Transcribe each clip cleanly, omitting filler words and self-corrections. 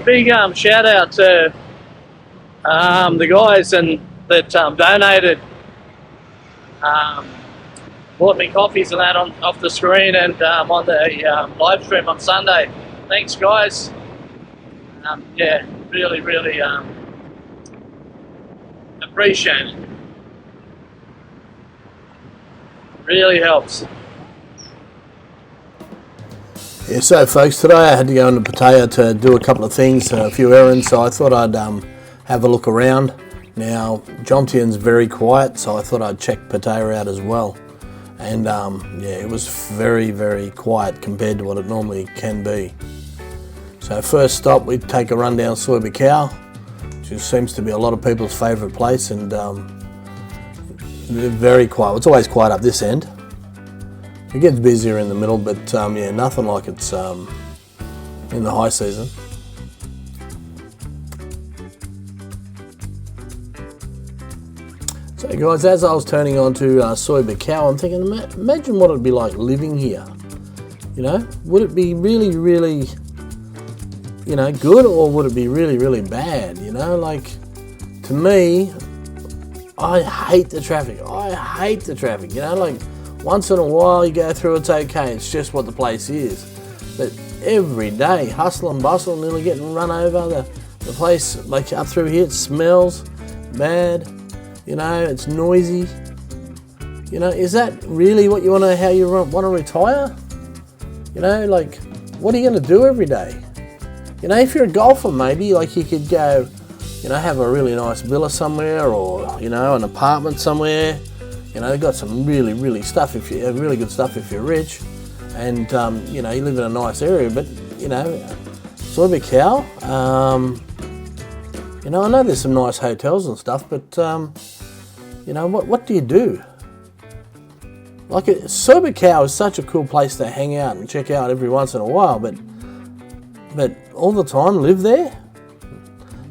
big shout out to the guys that donated, bought me coffees and that off the screen and on the live stream on Sunday. Thanks, guys. Yeah, really, really appreciate it. Really helps. Yeah, so folks, today I had to go into Pattaya to do a couple of things, a few errands, so I thought I'd have a look around. Now, Jomtion's very quiet, so I thought I'd check Pattaya out as well. And yeah, it was very, very quiet compared to what it normally can be. So first stop, we take a run down Pattaya Kill You, which seems to be a lot of people's favourite place, and very quiet. It's always quiet up this end. It gets busier in the middle, but yeah, nothing like it's in the high season. So guys, as I was turning on to Pattaya Kill You, I'm thinking, imagine what it'd be like living here. You know, would it be really, really, you know, good, or would it be really, really bad? You know, like, to me, I hate the traffic. I hate the traffic, you know, like, once in a while you go through, it's okay, it's just what the place is. But every day, hustle and bustle, nearly getting run over, the place, like up through here, it smells bad, you know, it's noisy. You know, is that really what you want to, how you want to retire? You know, like, what are you going to do every day? You know, if you're a golfer, maybe, like, you could go, you know, have a really nice villa somewhere, or, you know, an apartment somewhere. You know, they've got some really, really stuff, really good stuff if you're rich, and, you know, you live in a nice area. But, you know, Pattaya Kill You, you know, I know there's some nice hotels and stuff, but, you know, what do you do? Like, Pattaya Kill You is such a cool place to hang out and check out every once in a while, but all the time, live there?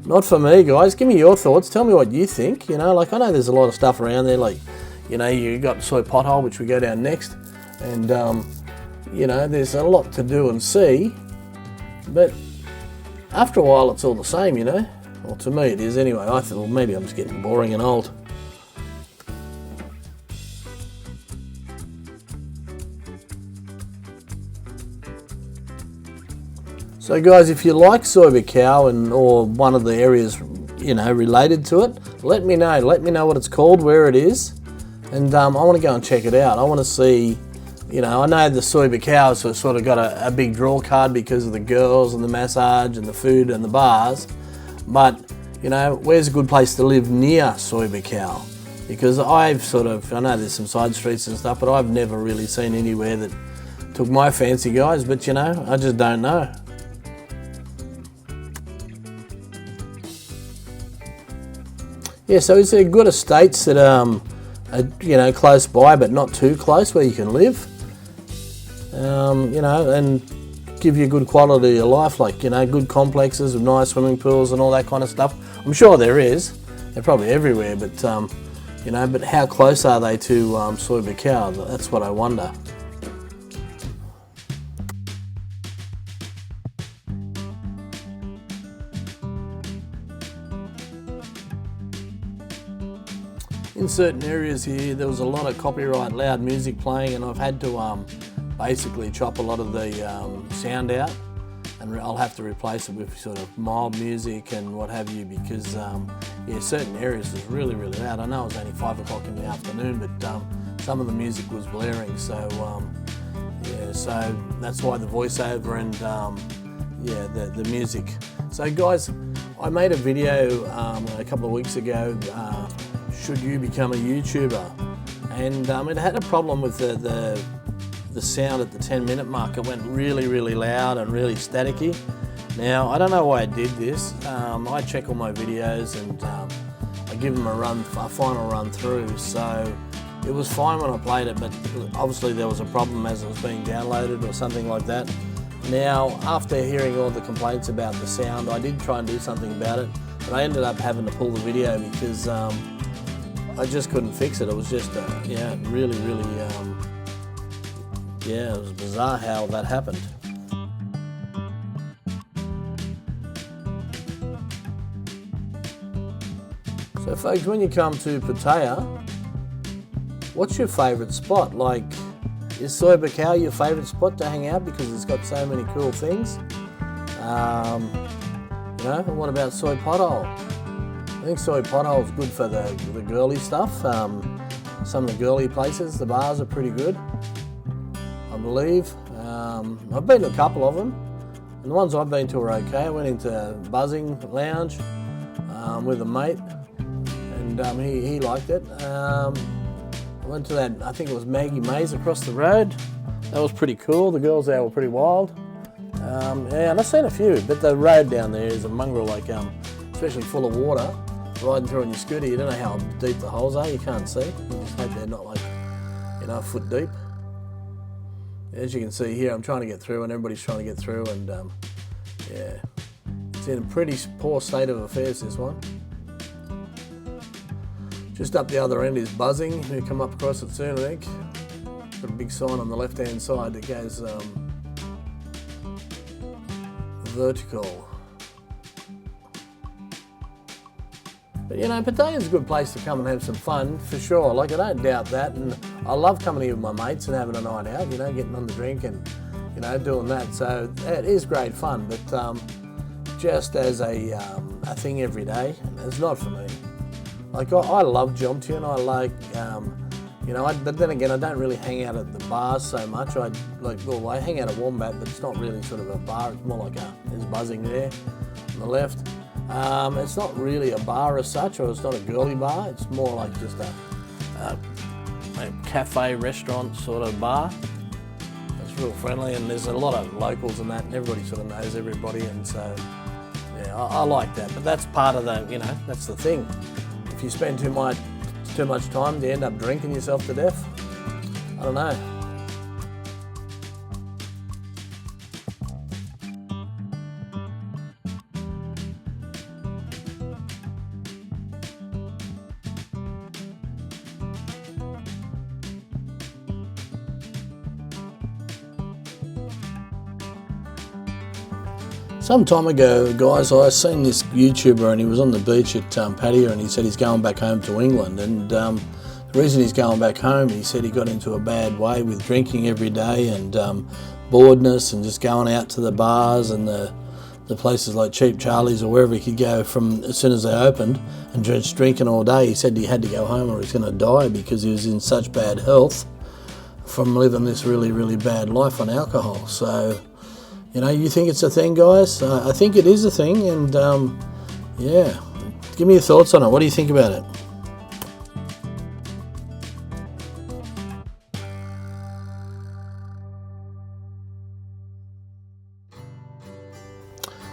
Not for me, guys. Give me your thoughts. Tell me what you think. You know, like, I know there's a lot of stuff around there, like, you know, you got Soy Pothole, which we go down next, and, you know, there's a lot to do and see, but after a while it's all the same, you know. Well, to me it is anyway. I thought, well, maybe I'm just getting boring and old. So guys, if you like Pattaya Kill You or one of the areas, you know, related to it, let me know. Let me know what it's called, where it is, and I want to go and check it out. I want to see, you know, I know the Pattaya Kill You sort of got a big draw card because of the girls and the massage and the food and the bars, but, you know, where's a good place to live near Pattaya Kill You? Because I know there's some side streets and stuff, but I've never really seen anywhere that took my fancy, guys, but, you know, I just don't know. Yeah, so is there good estates that are, you know, close by but not too close where you can live? You know, and give you a good quality of life, like, you know, good complexes with nice swimming pools and all that kind of stuff. I'm sure there is. They're probably everywhere, but, you know, but how close are they to Pattaya Kill You? That's what I wonder. In certain areas here, there was a lot of copyright loud music playing, and I've had to basically chop a lot of the sound out, and I'll have to replace it with sort of mild music and what have you, because yeah, certain areas was really, really loud. I know it was only 5 o'clock in the afternoon, but some of the music was blaring, so yeah, so that's why the voiceover and yeah, the music. So guys, I made a video a couple of weeks ago, should you become a YouTuber? And it had a problem with the sound at the 10-minute mark. It went really, really loud and really staticky. Now, I don't know why I did this. I check all my videos and I give them a final run through. So it was fine when I played it, but obviously there was a problem as it was being downloaded or something like that. Now, after hearing all the complaints about the sound, I did try and do something about it, but I ended up having to pull the video because I just couldn't fix it. It was just, yeah, really, really, yeah, it was bizarre how that happened. So folks, when you come to Pattaya, what's your favourite spot? Like, is Thailand Kill You your favourite spot to hang out because it's got so many cool things? You know, what about Soi Pothole? I think Soi Pothole is good for the girly stuff. Some of the girly places, the bars are pretty good, I believe. I've been to a couple of them, and the ones I've been to are okay. I went into Buzzing Lounge with a mate, and he liked it. I went to that, I think it was Maggie Mays across the road. That was pretty cool. The girls there were pretty wild. Yeah, and I've seen a few, but the road down there is a mongrel, like especially full of water. Riding through on your scooter, you don't know how deep the holes are. You can't see. You just hope they're not like, you know, a foot deep. As you can see here, I'm trying to get through, and everybody's trying to get through, and yeah, it's in a pretty poor state of affairs, this one. Just up the other end is Buzzing. We'll come up across it soon, I think. Got a big sign on the left-hand side that goes vertical. But you know, Pattaya's a good place to come and have some fun, for sure. Like, I don't doubt that, and I love coming here with my mates and having a night out, you know, getting on the drink and, you know, doing that. So it is great fun, but just as a thing every day, it's not for me. Like, I love Jomtien, I like, you know, but then again, I don't really hang out at the bars so much. I hang out at Wombat, but it's not really sort of a bar, it's more like there's Buzzing there on the left. It's not really a bar as such, or it's not a girly bar. It's more like just a cafe, restaurant sort of bar. It's real friendly, and there's a lot of locals and that, and everybody sort of knows everybody, and so yeah, I like that. But that's part of the, you know, that's the thing. If you spend too much time, do you end up drinking yourself to death? I don't know. Some time ago, guys, I seen this YouTuber, and he was on the beach at Pattaya, and he said he's going back home to England, and the reason he's going back home, he said he got into a bad way with drinking every day and boredness, and just going out to the bars and the places like Cheap Charlie's or wherever he could go from as soon as they opened, and just drinking all day. He said he had to go home or he was going to die because he was in such bad health from living this really, really bad life on alcohol. So, you know, you think it's a thing, guys? I think it is a thing, and yeah, give me your thoughts on it. What do you think about it?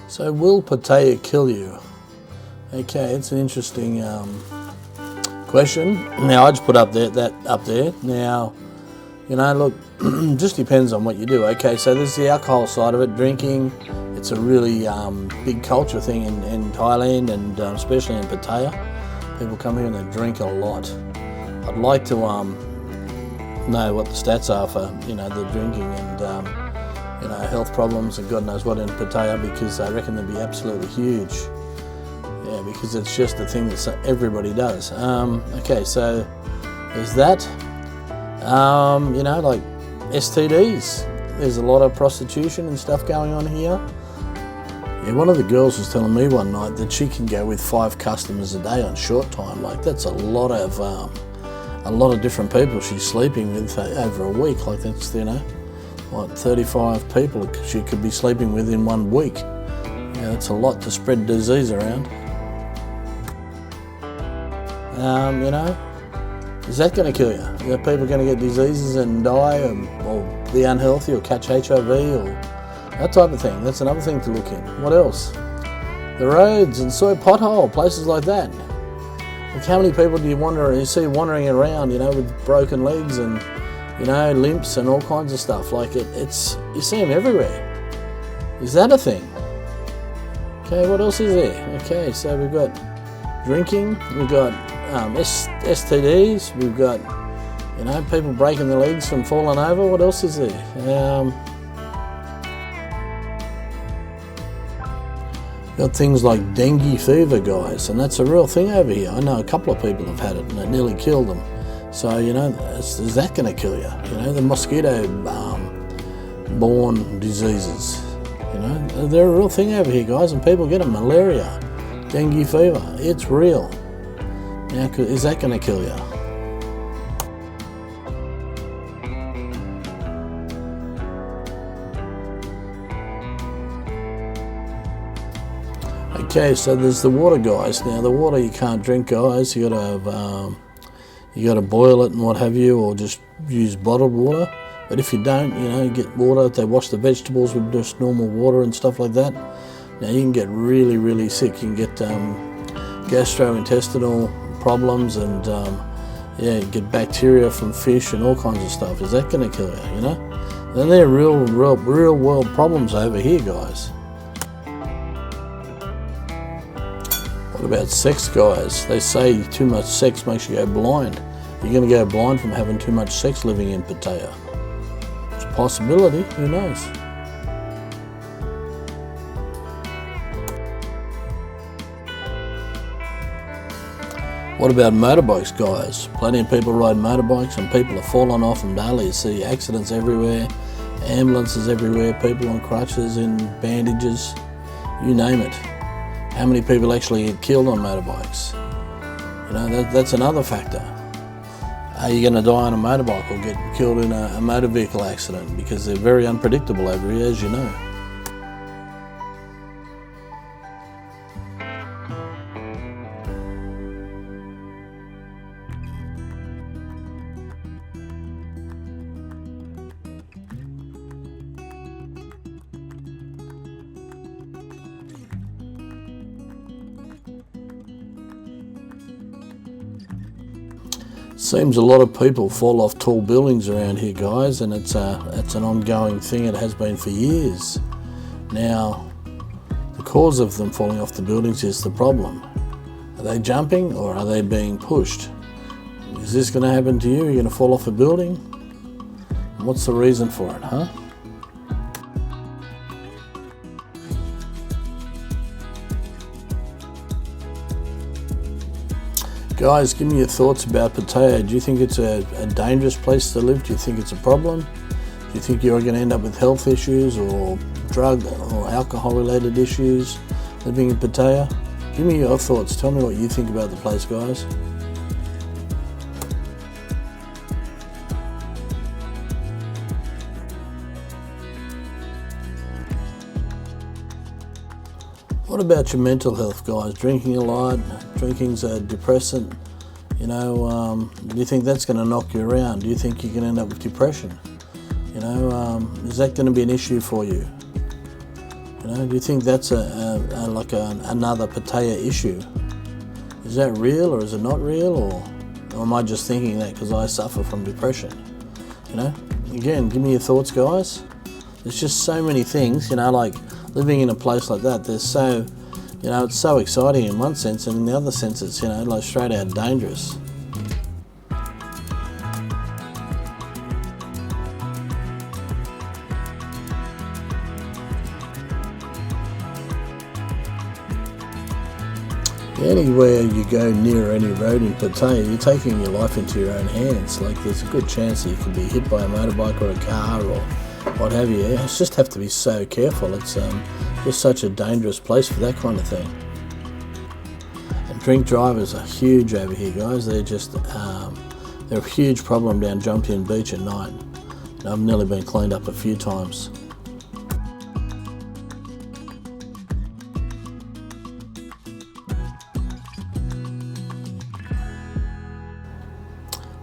So, will Pattaya kill you? Okay, it's an interesting question. Now, I just put that up there. Now, you know, look, just depends on what you do. Okay, so there's the alcohol side of it, drinking. It's a really big culture thing in Thailand, and especially in Pattaya. People come here and they drink a lot. I'd like to know what the stats are for, you know, the drinking and, you know, health problems and God knows what in Pattaya, because I reckon they'd be absolutely huge. Yeah, because it's just a thing that everybody does. Okay, so there's that. You know, like STDs. There's a lot of prostitution and stuff going on here. Yeah, one of the girls was telling me one night that she can go with 5 customers a day on short time. Like, that's a lot of different people she's sleeping with over a week. Like, that's, you know, what, 35 people she could be sleeping with in 1 week. Yeah, that's a lot to spread disease around. You know, is that going to kill you? Are people going to get diseases and die, or be unhealthy, or catch HIV, or that type of thing? That's another thing to look in. What else? The roads and Soi Pothole, places like that. Like, how many people do you see wandering around, you know, with broken legs and, you know, limps and all kinds of stuff? Like, it's you see them everywhere. Is that a thing? Okay, what else is there? Okay, so we've got drinking, we've got STDs, we've got, you know, people breaking their legs from falling over. What else is there? Got things like dengue fever, guys, and that's a real thing over here. I know a couple of people have had it and it nearly killed them. So, you know, is that going to kill you? You know, the mosquito-borne diseases, you know, they're a real thing over here, guys, and people get them. Malaria, dengue fever, it's real. Now, is that going to kill you? Okay, so there's the water, guys. Now, the water you can't drink, guys. You got to boil it and what have you, or just use bottled water. But if you don't, you know, you get water. They wash the vegetables with just normal water and stuff like that. Now you can get really, really sick. You can get gastrointestinal problems, and yeah, you get bacteria from fish and all kinds of stuff. Is that going to kill you? You know, and they're real world problems over here, guys. What about sex, guys? They say too much sex makes you go blind. You're going to go blind from having too much sex living in Pattaya. It's a possibility, who knows? What about motorbikes, guys? Plenty of people ride motorbikes and people are falling off them daily. You see accidents everywhere, ambulances everywhere, people on crutches, in bandages, you name it. How many people actually get killed on motorbikes? You know, that's another factor. Are you going to die on a motorbike or get killed in a motor vehicle accident? Because they're very unpredictable over here, as you know. Seems a lot of people fall off tall buildings around here, guys, and it's an ongoing thing. It has been for years. Now, the cause of them falling off the buildings is the problem. Are they jumping or are they being pushed? Is this going to happen to you? Are you going to fall off a building? And what's the reason for it, huh? Guys, give me your thoughts about Pattaya. Do you think it's a dangerous place to live? Do you think it's a problem? Do you think you're going to end up with health issues or drug or alcohol related issues living in Pattaya? Give me your thoughts. Tell me what you think about the place, guys. What about your mental health, guys? Drinking a lot, drinking's a depressant, you know, do you think that's going to knock you around? Do you think you can end up with depression? You know, is that going to be an issue for you? You know, do you think that's another Pattaya issue? Is that real or is it not real, or am I just thinking that because I suffer from depression? You know, again, give me your thoughts, guys. There's just so many things, you know, like living in a place like that, there's so, you know, it's so exciting in one sense, and in the other sense it's, you know, like straight out dangerous. Anywhere you go near any road in Pattaya, you're taking your life into your own hands. Like, there's a good chance that you could be hit by a motorbike or a car or what have you. You just have to be so careful. It's just such a dangerous place for that kind of thing. And drink drivers are huge over here, guys. They're just they're a huge problem down Jomtien Beach at night. And I've nearly been cleaned up a few times.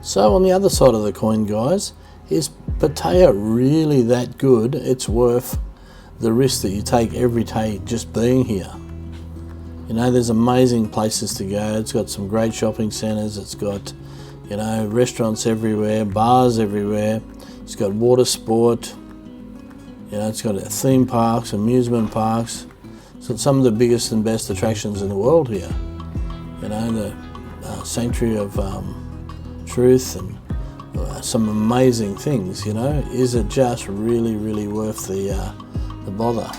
So on the other side of the coin, guys, is Pattaya really that good? It's worth the risk that you take every day just being here. You know, there's amazing places to go. It's got some great shopping centres. It's got, you know, restaurants everywhere, bars everywhere. It's got water sport. You know, it's got theme parks, amusement parks. It's got some of the biggest and best attractions in the world here. You know, the Sanctuary of Truth and some amazing things, you know. Is it just really, really worth the bother?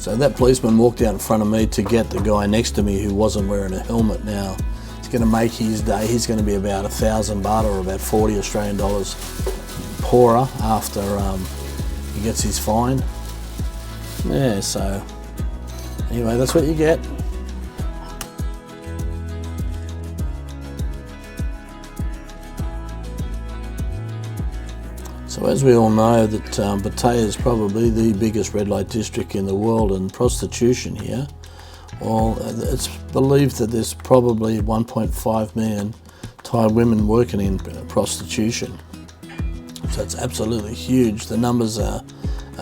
So that policeman walked out in front of me to get the guy next to me who wasn't wearing a helmet. Now, it's going to make his day. He's going to be about 1,000 baht, or about 40 Australian dollars poorer after he gets his fine. Yeah, so anyway, that's what you get. So as we all know, that Pattaya is probably the biggest red light district in the world in prostitution here. Well, it's believed that there's probably 1.5 million Thai women working in prostitution. So it's absolutely huge. The numbers are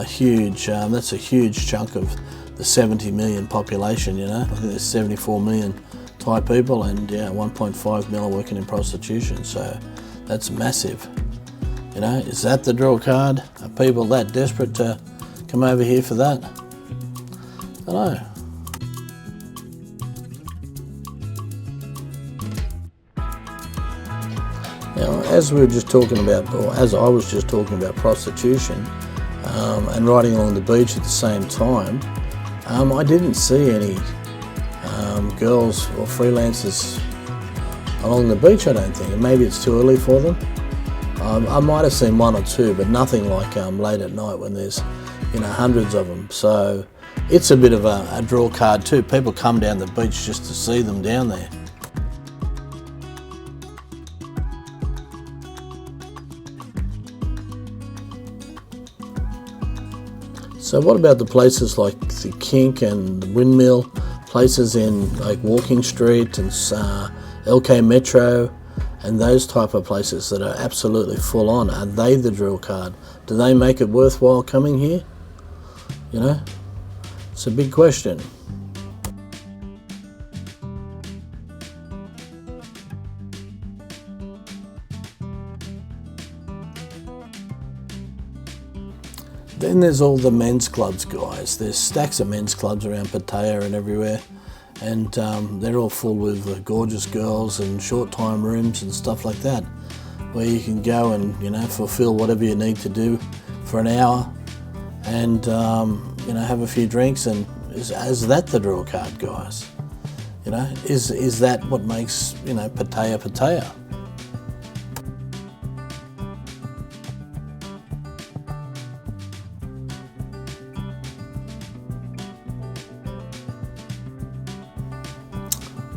huge. That's a huge chunk of the 70 million population, you know. I think there's 74 million Thai people, and yeah, 1.5 million working in prostitution. So that's massive. You know, is that the draw card? Are people that desperate to come over here for that? I don't know. Now, as we were just talking about, or as I was just talking about prostitution and riding along the beach at the same time, I didn't see any girls or freelancers along the beach, I don't think. And maybe it's too early for them. I might have seen one or two, but nothing like late at night when there's, you know, hundreds of them. So it's a bit of a draw card too. People come down the beach just to see them down there. So what about the places like the Kink and the Windmill, places in like Walking Street and LK Metro, and those type of places that are absolutely full on? Are they the drill card? Do they make it worthwhile coming here? You know, it's a big question. Then there's all the men's clubs, guys. There's stacks of men's clubs around Pattaya and everywhere. And they're all full with gorgeous girls and short time rooms and stuff like that, where you can go and, you know, fulfill whatever you need to do for an hour and, you know, have a few drinks. And is that the draw card, guys? You know, is that what makes, you know, Pattaya Pattaya?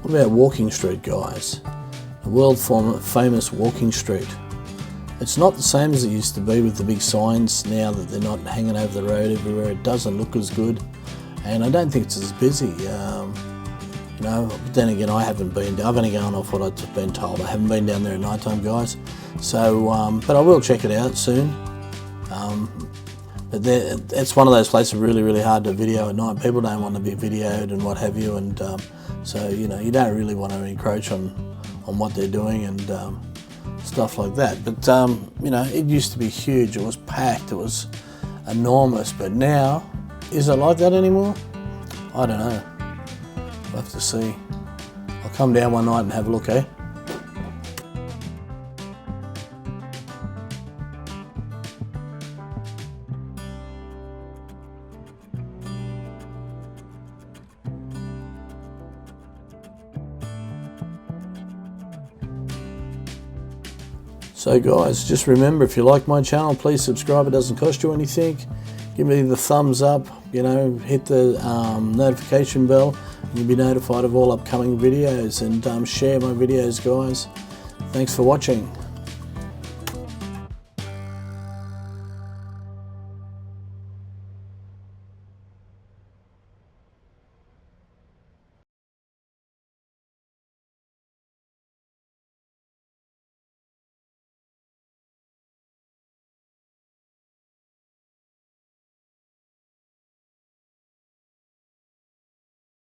What about Walking Street, guys? The world famous Walking Street. It's not the same as it used to be with the big signs now that they're not hanging over the road everywhere. It doesn't look as good, and I don't think it's as busy. You know, but then again, I've only gone off what I've been told. I haven't been down there at night time, guys. So, but I will check it out soon. But it's one of those places really, really hard to video at night. People don't want to be videoed and what have you, and so, you know, you don't really want to encroach on what they're doing and stuff like that. But, you know, it used to be huge. It was packed. It was enormous. But now, is it like that anymore? I don't know. We'll have to see. I'll come down one night and have a look, eh? So guys, just remember, if you like my channel, please subscribe. It doesn't cost you anything. Give me the thumbs up, you know, hit the notification bell, and you'll be notified of all upcoming videos, and share my videos, guys. Thanks for watching.